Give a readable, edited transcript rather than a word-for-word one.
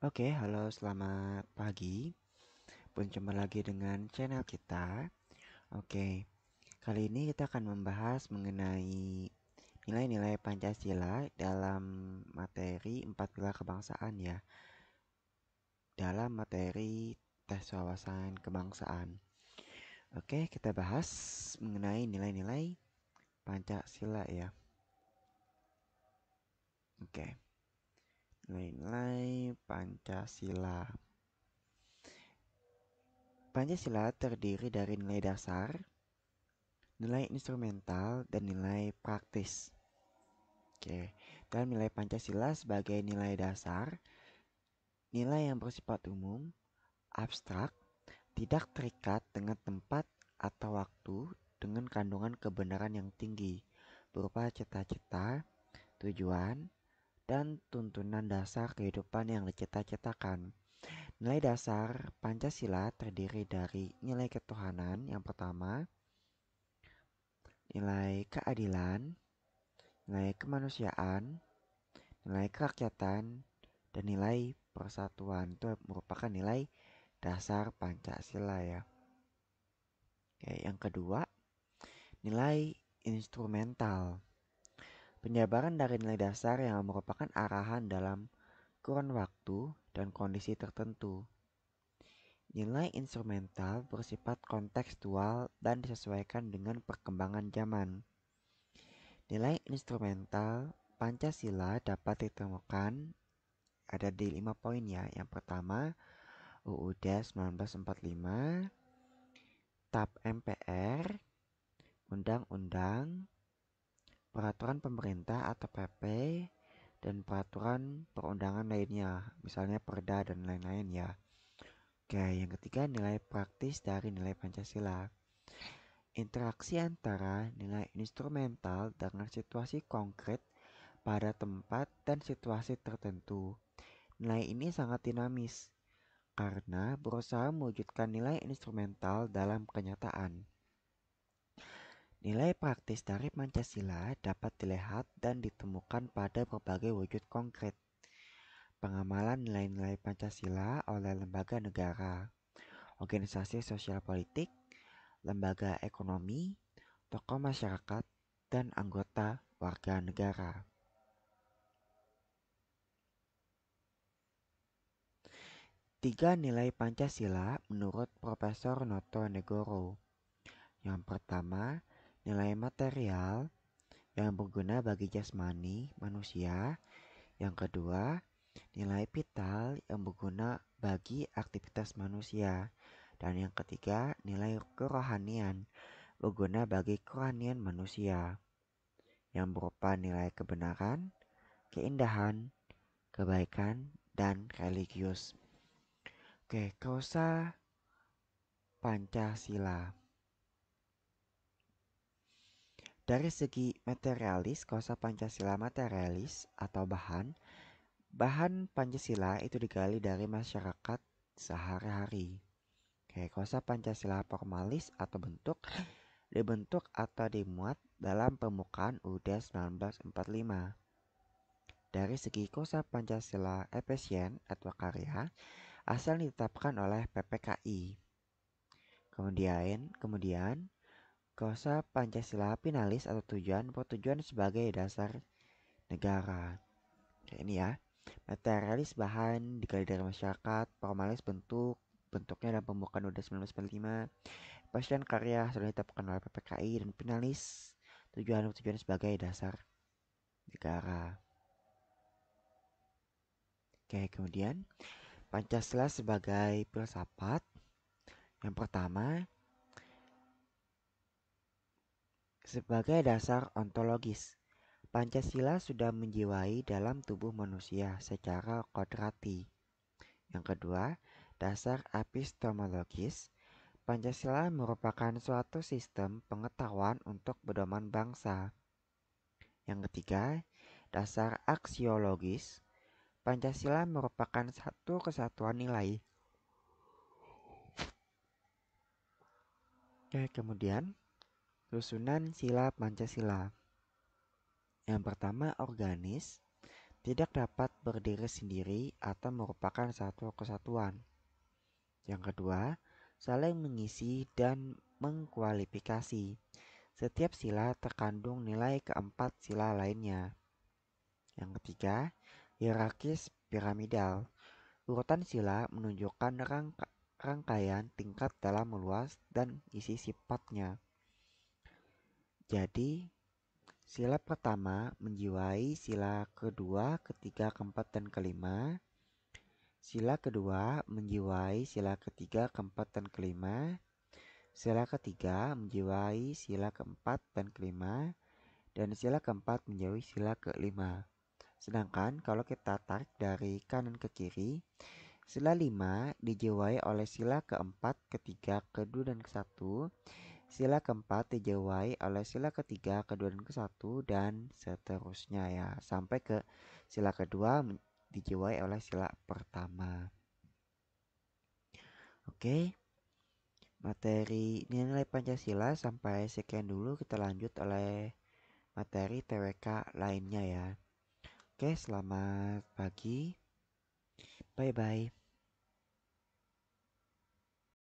Oke, halo selamat pagi. Berjumpa lagi dengan channel kita. Oke, kali ini kita akan membahas mengenai nilai-nilai Pancasila dalam materi 4 pilar kebangsaan ya. Dalam materi tes wawasan kebangsaan. Oke, kita bahas mengenai nilai-nilai Pancasila ya. Oke, nilai-nilai Pancasila. Pancasila terdiri dari nilai dasar, nilai instrumental, dan nilai praktis. Oke, dan nilai Pancasila sebagai nilai dasar, nilai yang bersifat umum, abstrak, tidak terikat dengan tempat atau waktu, dengan kandungan kebenaran yang tinggi, berupa cita-cita, tujuan, dan tuntunan dasar kehidupan yang dicita-citakan. Nilai dasar Pancasila terdiri dari nilai ketuhanan yang pertama, nilai keadilan, nilai kemanusiaan, nilai kerakyatan, dan nilai persatuan. Itu merupakan nilai dasar Pancasila ya. Oke, yang kedua, nilai instrumental. Penjabaran dari nilai dasar yang merupakan arahan dalam kurun waktu dan kondisi tertentu. Nilai instrumental bersifat kontekstual dan disesuaikan dengan perkembangan zaman. Nilai instrumental Pancasila dapat ditemukan ada di 5 poin ya. Yang pertama, UUD 1945, TAP MPR, Undang-Undang, Peraturan Pemerintah atau PP, dan peraturan perundangan lainnya, misalnya Perda dan lain-lain ya. Oke, yang ketiga nilai praktis dari nilai Pancasila. Interaksi antara nilai instrumental dengan situasi konkret pada tempat dan situasi tertentu. Nilai ini sangat dinamis karena berusaha mewujudkan nilai instrumental dalam kenyataan. Nilai praktis dari Pancasila dapat dilihat dan ditemukan pada berbagai wujud konkret. Pengamalan nilai-nilai Pancasila oleh lembaga negara, organisasi sosial politik, lembaga ekonomi, tokoh masyarakat, dan anggota warga negara. Tiga nilai Pancasila menurut Profesor Noto Negoro. Yang pertama, nilai material yang berguna bagi jasmani manusia. Yang kedua, nilai vital yang berguna bagi aktivitas manusia. Dan yang ketiga, nilai kerohanian berguna bagi kerohanian manusia yang berupa nilai kebenaran, keindahan, kebaikan, dan religius. Oke, kausa Pancasila. Dari segi materialis, kausa Pancasila materialis atau bahan Pancasila itu digali dari masyarakat sehari-hari. Oke, kausa Pancasila formalis atau dibentuk atau dimuat dalam pembukaan UUD 1945. Dari segi kausa Pancasila efisien atau karya, asal ditetapkan oleh PPKI. Kemudian kausa Pancasila finalis atau bertujuan sebagai dasar negara. Kayak ini ya. Materialis bahan digali dari masyarakat, formalis bentuknya dan pembukaan UUD 1945, pasien karya sudah ditetapkan oleh PPKI, dan finalis tujuan sebagai dasar negara. Oke, kemudian Pancasila sebagai filsafat. Yang pertama, sebagai dasar ontologis, Pancasila sudah menjiwai dalam tubuh manusia secara kodrati. Yang kedua, dasar epistemologis, Pancasila merupakan suatu sistem pengetahuan untuk pedoman bangsa. Yang ketiga, dasar aksiologis, Pancasila merupakan satu kesatuan nilai. Oke, kemudian susunan sila Pancasila. Yang pertama organis, tidak dapat berdiri sendiri atau merupakan satu kesatuan. Yang kedua, saling mengisi dan mengkualifikasi. Setiap sila terkandung nilai keempat sila lainnya. Yang ketiga, hierarkis piramidal. Urutan sila menunjukkan rangkaian tingkat dalam meluas dan isi sifatnya. Jadi, sila pertama menjiwai sila kedua, ketiga, keempat, dan kelima. Sila kedua menjiwai sila ketiga, keempat, dan kelima. Sila ketiga menjiwai sila keempat dan kelima. Dan sila keempat menjiwai sila kelima. Sedangkan kalau kita tarik dari kanan ke kiri, sila 5 dijiwai oleh sila keempat, ketiga, kedua, dan kesatu. Sila keempat dijiwai oleh sila ketiga, kedua, dan kesatu, dan seterusnya ya. Sampai ke sila kedua dijiwai oleh sila pertama. Oke, materi nilai Pancasila sampai sekian dulu. Kita lanjut oleh materi TWK lainnya ya. Oke, selamat pagi. Bye-bye.